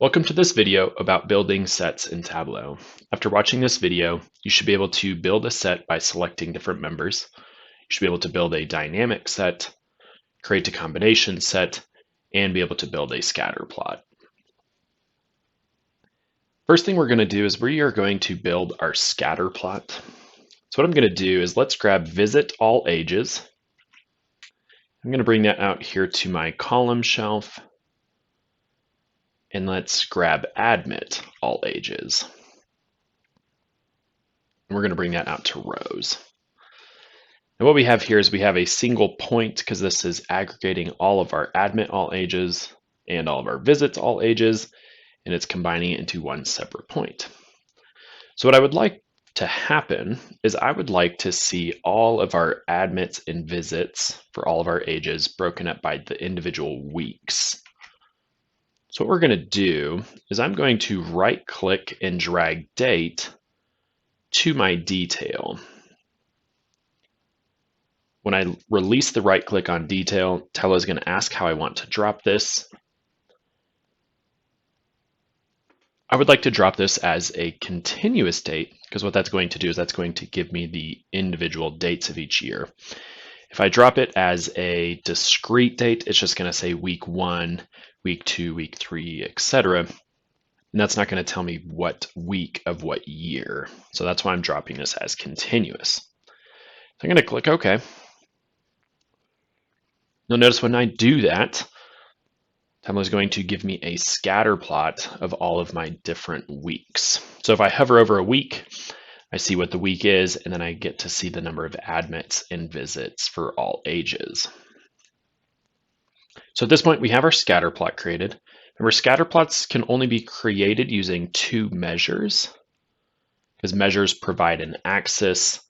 Welcome to this video about building sets in Tableau. After watching this video, you should be able to build a set by selecting different members. You should be able to build a dynamic set, create a combination set, and be able to build a scatter plot. First thing we're going to do is we are going to build our scatter plot. So what I'm going to do is let's grab visit all ages. I'm going to bring that out here to my column shelf. And let's grab admit all ages. And we're going to bring that out to rows. And what we have here is we have a single point because this is aggregating all of our admit all ages and all of our visits all ages, and it's combining it into one separate point. So what I would like to happen is I would like to see all of our admits and visits for all of our ages broken up by the individual weeks. So what we're going to do is I'm going to right click and drag date to my detail. When I release the right click on detail, Tableau is going to ask how I want to drop this. I would like to drop this as a continuous date because what that's going to do is that's going to give me the individual dates of each year. If I drop it as a discrete date, it's just going to say week 1, week 2, week 3, etc. And that's not going to tell me what week of what year. So that's why I'm dropping this as continuous. So I'm going to click OK. You'll notice when I do that, Tableau is going to give me a scatter plot of all of my different weeks. So if I hover over a week, I see what the week is, and then I get to see the number of admits and visits for all ages. So at this point, we have our scatter plot created. Remember, scatter plots can only be created using two measures, because measures provide an axis,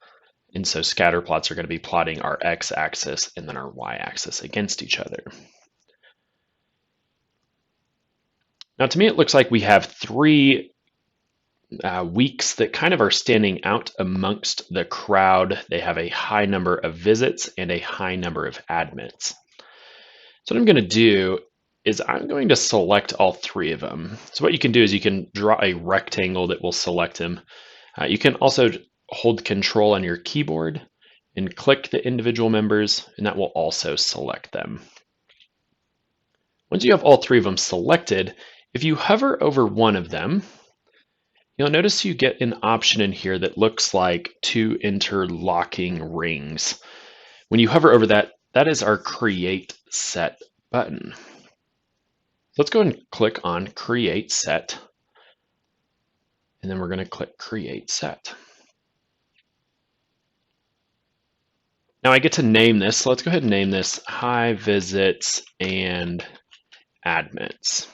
and so scatter plots are going to be plotting our x-axis and then our y-axis against each other. Now, to me, it looks like we have three weeks that kind of are standing out amongst the crowd. They have a high number of visits and a high number of admits. So what I'm going to do is I'm going to select all three of them. So what you can do is you can draw a rectangle that will select them. You can also hold Control on your keyboard and click the individual members, and that will also select them. Once you have all three of them selected, if you hover over one of them, you'll notice you get an option in here that looks like two interlocking rings. When you hover over that, that is our Create Set button. Let's go and click on Create Set, and then we're going to click Create Set. Now I get to name this, so let's go ahead and name this High Visits and Admits.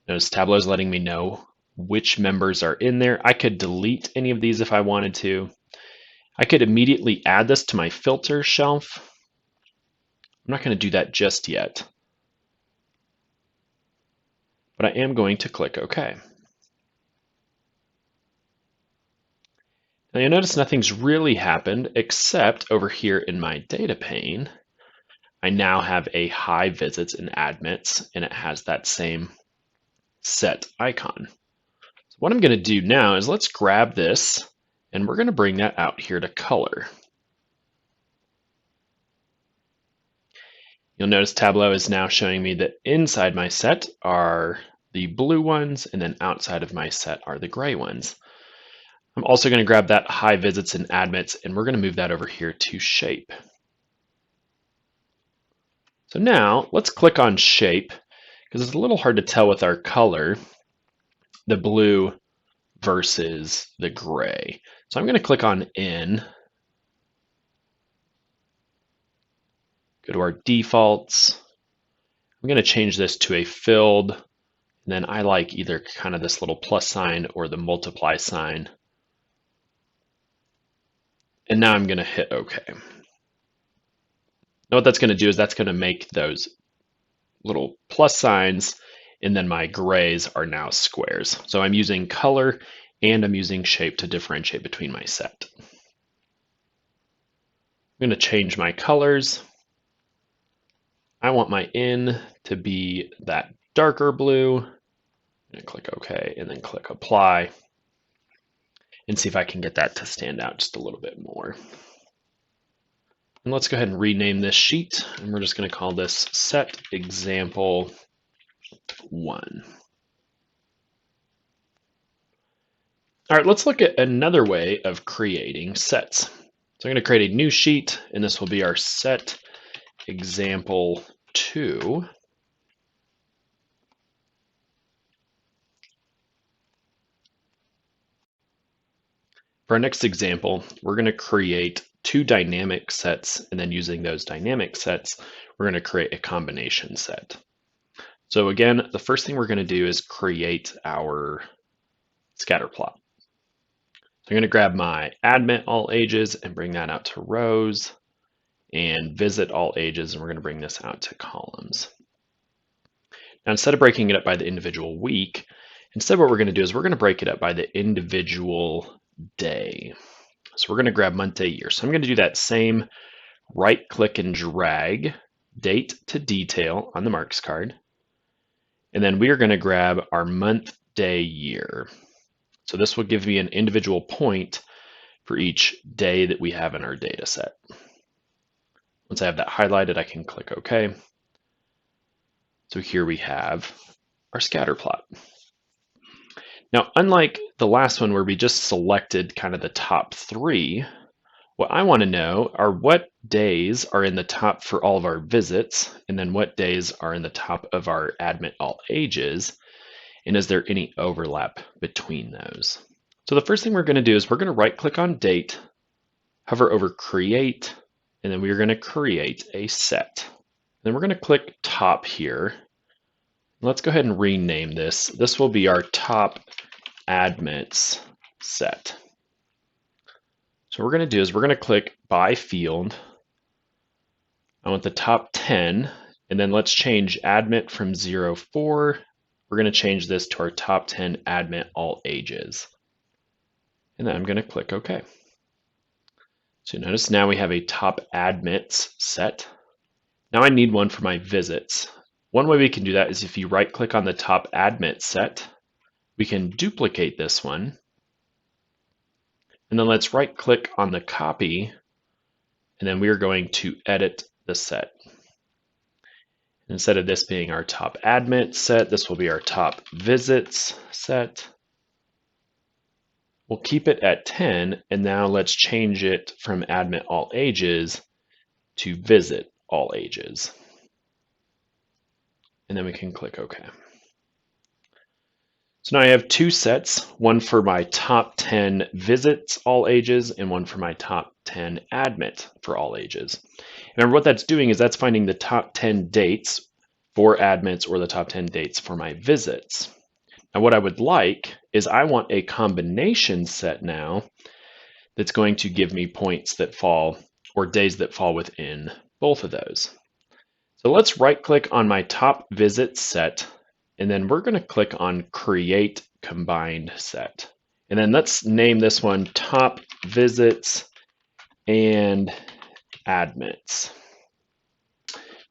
Notice Tableau is letting me know which members are in there. I could delete any of these if I wanted to. I could immediately add this to my filter shelf. I'm not going to do that just yet, but I am going to click OK. Now you'll notice nothing's really happened except over here in my data pane, I now have a high visits and admits, and it has that same set icon. So what I'm going to do now is let's grab this, and we're going to bring that out here to color. You'll notice Tableau is now showing me that inside my set are the blue ones, and then outside of my set are the gray ones. I'm also going to grab that high visits and admits, and we're going to move that over here to shape. So now let's click on shape, because it's a little hard to tell with our color, the blue versus the gray. So I'm going to click on in, go to our defaults. I'm going to change this to a filled, and then I like either kind of this little plus sign or the multiply sign. And now I'm going to hit OK. Now what that's going to do is that's going to make those little plus signs, and then my grays are now squares. So I'm using color and I'm using shape to differentiate between my set. I'm going to change my colors. I want my in to be that darker blue, I'm going to click OK and then click Apply and see if I can get that to stand out just a little bit more. And let's go ahead and rename this sheet, and we're just going to call this Set Example 1. All right, let's look at another way of creating sets. So I'm going to create a new sheet, and this will be our Set Example 2. For our next example, we're going to create 2 dynamic sets, and then using those dynamic sets, we're going to create a combination set. So again, the first thing we're going to do is create our scatter plot. So I'm going to grab my admit all ages and bring that out to rows, and visit all ages, and we're going to bring this out to columns. Now, instead of breaking it up by the individual week, instead what we're going to do is we're going to break it up by the individual day. So we're going to grab month, day, year. So I'm going to do that same right click and drag date to detail on the marks card. And then we are going to grab our month, day, year. So this will give me an individual point for each day that we have in our data set. Once I have that highlighted, I can click OK. So here we have our scatter plot. Now, unlike the last one where we just selected kind of the top 3, what I want to know are what days are in the top for all of our visits, and then what days are in the top of our admit all ages, and is there any overlap between those? So the first thing we're going to do is we're going to right click on date, hover over create, and then we're going to create a set. Then we're going to click top here. Let's go ahead and rename this. This will be our top admits set. So what we're going to do is we're going to click by field. I want the top 10, and then let's change admit from 04. We're going to change this to our top 10 admit all ages. And then I'm going to click OK. So notice now we have a top admits set. Now I need one for my visits. One way we can do that is if you right click on the top admit set, we can duplicate this one. And then let's right click on the copy, and then we are going to edit the set. Instead of this being our top admit set, this will be our top visits set. We'll keep it at 10, and now let's change it from admit all ages to visit all ages. And then we can click OK. So now I have 2 sets, one for my top 10 visits all ages and one for my top 10 admit for all ages. Remember what that's doing is that's finding the top 10 dates for admits or the top 10 dates for my visits. Now what I would like is I want a combination set now that's going to give me points that fall or days that fall within both of those. So let's right click on my top visit set, and then we're going to click on create combined set. And then let's name this one top visits and admits.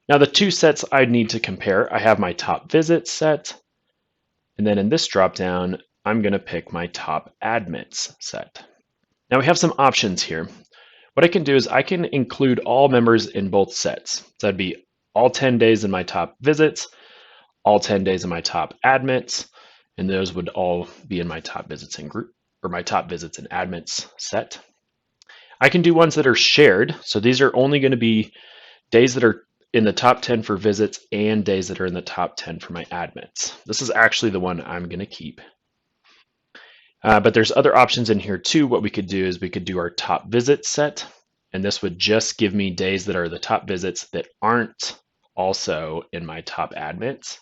Now the 2 sets I need to compare, I have my top visits set, and then in this dropdown, I'm going to pick my top admits set. Now we have some options here. What I can do is I can include all members in both sets. So that'd be all 10 days in my top visits, all 10 days in my top admits, and those would all be in my top visits and group, or my top visits and admits set. I can do ones that are shared. So these are only going to be days that are in the top 10 for visits and days that are in the top 10 for my admits. This is actually the one I'm going to keep. But there's other options in here too. What we could do is we could do our top visits set, and this would just give me days that are the top visits that aren't also in my top admits.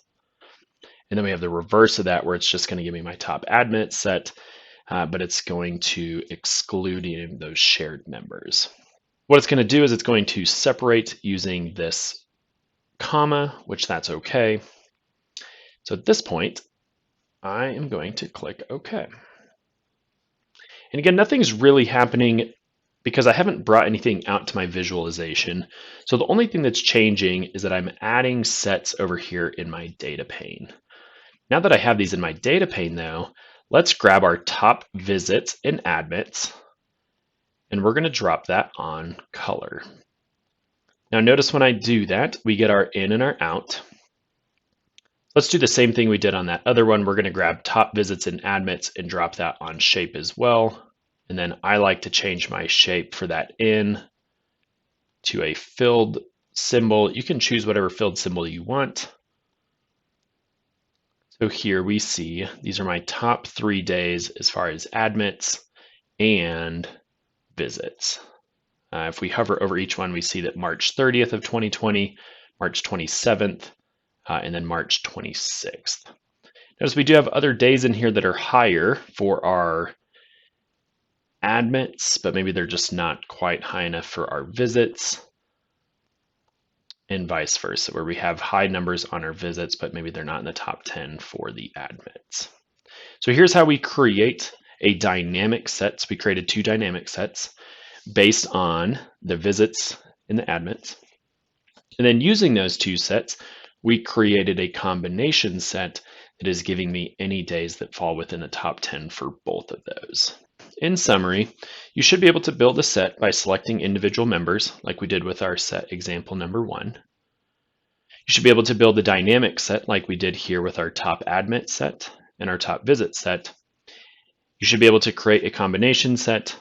And then we have the reverse of that where it's just going to give me my top admits set, but it's going to exclude any of those shared members. What it's going to do is it's going to separate using this comma, which that's okay. So at this point, I am going to click OK. And again, nothing's really happening because I haven't brought anything out to my visualization. So the only thing that's changing is that I'm adding sets over here in my data pane. Now that I have these in my data pane though, let's grab our top visits and admits, and we're going to drop that on color. Now notice when I do that, we get our in and our out. Let's do the same thing we did on that other one. We're going to grab top visits and admits and drop that on shape as well. And then I like to change my shape for that in to a filled symbol. You can choose whatever filled symbol you want. So here we see these are my top 3 days as far as admits and visits. If we hover over each one, we see that March 30th of 2020, March 27th, and then March 26th. Notice we do have other days in here that are higher for our admits, but maybe they're just not quite high enough for our visits, and vice versa, where we have high numbers on our visits, but maybe they're not in the top 10 for the admits. So here's how we create a dynamic set. So we created 2 dynamic sets based on the visits and the admits. And then using those 2 sets, we created a combination set that is giving me any days that fall within the top 10 for both of those. In summary, you should be able to build a set by selecting individual members, like we did with our set example number 1. You should be able to build a dynamic set like we did here with our top admit set and our top visit set. You should be able to create a combination set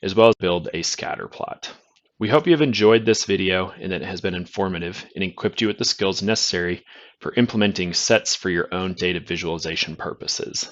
as well as build a scatter plot. We hope you have enjoyed this video and that it has been informative and equipped you with the skills necessary for implementing sets for your own data visualization purposes.